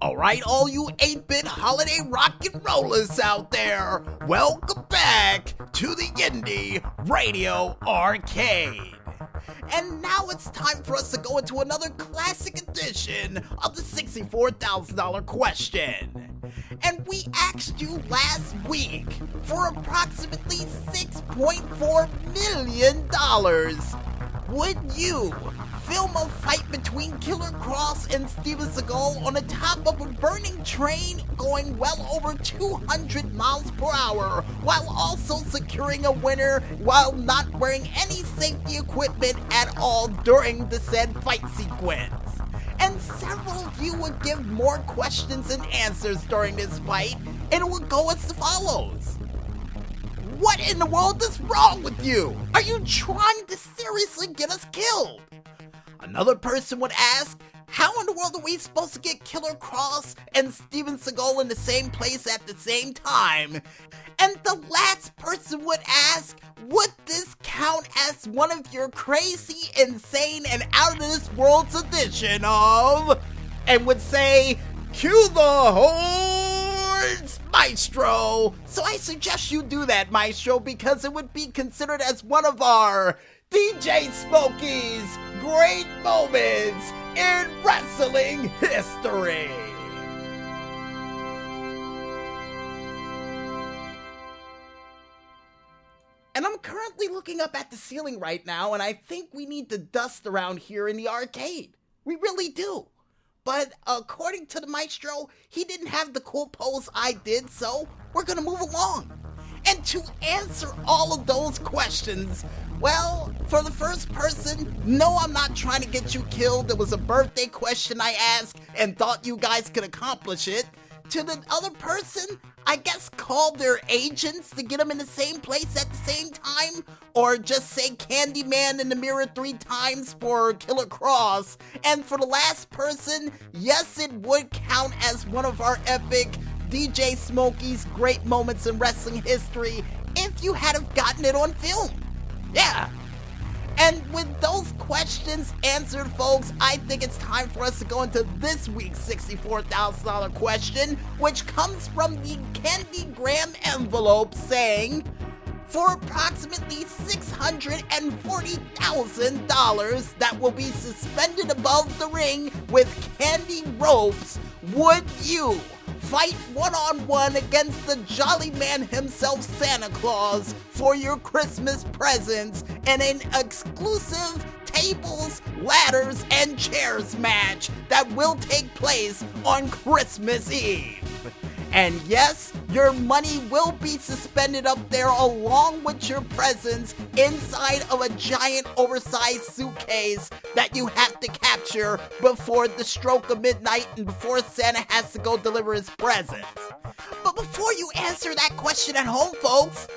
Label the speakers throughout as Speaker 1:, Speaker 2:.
Speaker 1: Alright, all you 8-bit holiday rock and rollers out there, welcome back to the Indy Radio Arcade. And now it's time for us to go into another classic edition of the $64,000 question. And we asked you last week for approximately $6.4 million. Would you film a fight between Killer Kross and Steven Seagal on the top of a burning train going well over 200 miles per hour while also securing a winner while not wearing any safety equipment at all during the said fight sequence? And several of you would give more questions and answers during this fight, and it would go as follows. What in the world is wrong with you? Are you trying to seriously get us killed? Another person would ask, how in the world are we supposed to get Killer Kross and Steven Seagal in the same place at the same time? And the last person would ask, would this count as one of your crazy, insane, and out-of-this-world's edition of... And would say, cue the horns, Maestro! So I suggest you do that, Maestro, because it would be considered as one of our DJ Smokey's great moments in wrestling history. And I'm currently looking up at the ceiling right now, and I think we need to dust around here in the arcade. We really do. But according to the Maestro, he didn't have the cool pose I did, so we're gonna move along. And to answer all of those questions, well, for the first person, no, I'm not trying to get you killed. It was a birthday question I asked and thought you guys could accomplish it. To the other person, I guess call their agents to get them in the same place at the same time, or just say Candyman in the mirror 3 times for Killer Kross. And for the last person, yes, it would count as one of our epic DJ Smokey's great moments in wrestling history if you had have gotten it on film. Yeah. And with those questions answered, folks, I think it's time for us to go into this week's $64,000 question, which comes from the Candy Graham envelope saying, for approximately $640,000 that will be suspended above the ring with candy ropes, would you fight one-on-one against the jolly man himself, Santa Claus, for your Christmas presents in an exclusive tables, ladders, and chairs match that will take place on Christmas Eve? And yes, your money will be suspended up there along with your presents inside of a giant oversized suitcase that you have to capture before the stroke of midnight and before Santa has to go deliver his presents. But before you answer that question at home, folks,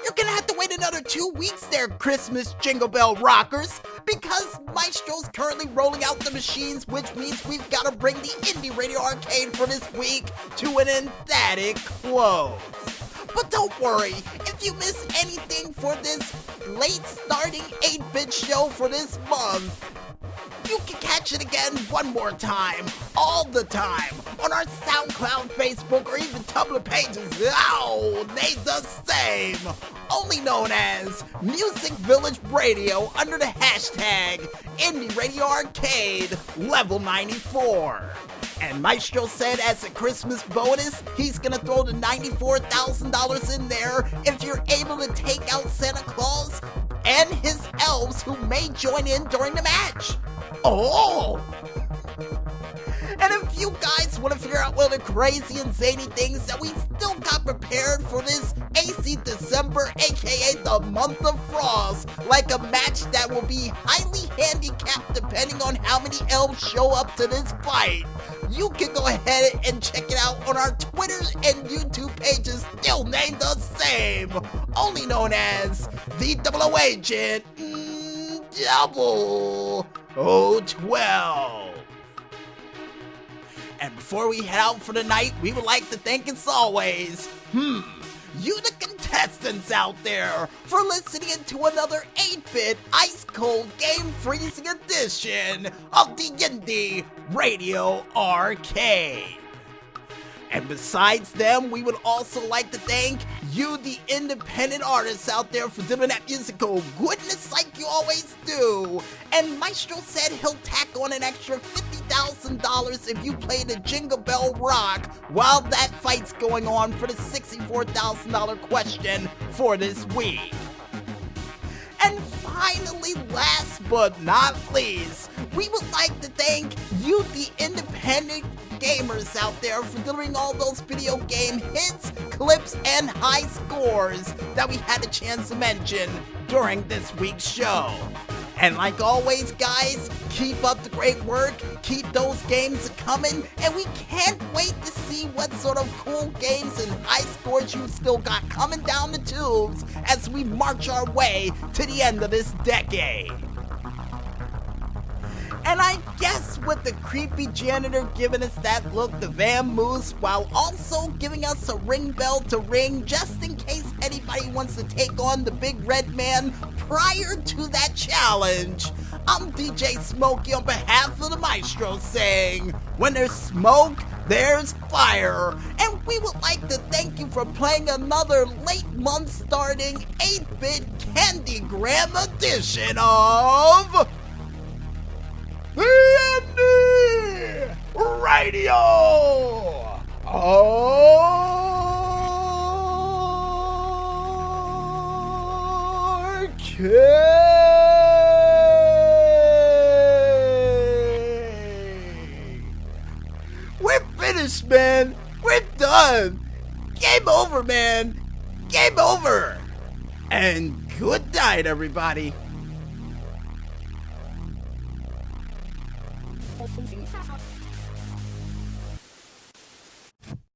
Speaker 1: you're gonna have to wait another 2 weeks there, Christmas Jingle Bell Rockers, because Maestro's currently rolling out the machines, which means we've gotta bring the Indy Radio Arcade for this week to an emphatic close. But don't worry, if you miss anything for this late starting 8-bit show for this month, you can catch it again one more time, all the time, on our SoundCloud, Facebook, or even Tumblr pages. Oh, they the same. Only known as Music Village Radio under the hashtag Indie Radio Arcade Level 94. And Maestro said as a Christmas bonus, he's gonna throw the $94,000 in there if you're able to take out Santa Claus and his elves who may join in during the match. Oh! And if you guys want to figure out one of the crazy and zany things that we still got prepared for this AC December, aka the month of frost, like a match that will be highly handicapped depending on how many elves show up to this fight, you can go ahead and check it out on our Twitter and YouTube pages, still named the same, only known as the Double O Agent Double 012. And before we head out for the night, we would like to thank, as always, you the contestants out there for listening into another 8-bit ice-cold game-freezing edition of the Indy Radio Arcade. And besides them, we would also like to thank you, the independent artists out there, for doing that musical goodness like you always do. And Maestro said he'll tack on an extra $50,000 if you play the Jingle Bell Rock while that fight's going on for the $64,000 question for this week. And finally, last but not least, we would like to thank you, the independent gamers out there, for delivering all those video game hits, clips, and high scores that we had a chance to mention during this week's show. And like always, guys, keep up the great work, keep those games coming, and we can't wait to see what sort of cool games and high scores you still got coming down the tubes as we march our way to the end of this decade. And I guess with the creepy janitor giving us that look, the vamoose, while also giving us a ring bell to ring just in case anybody wants to take on the big red man prior to that challenge, I'm DJ Smokey on behalf of the Maestro saying, when there's smoke, there's fire. And we would like to thank you for playing another late month starting 8-bit Candygram edition of the Indy Radio Arcade. We're finished, man. We're done. Game over, man. Game over. And good night, everybody.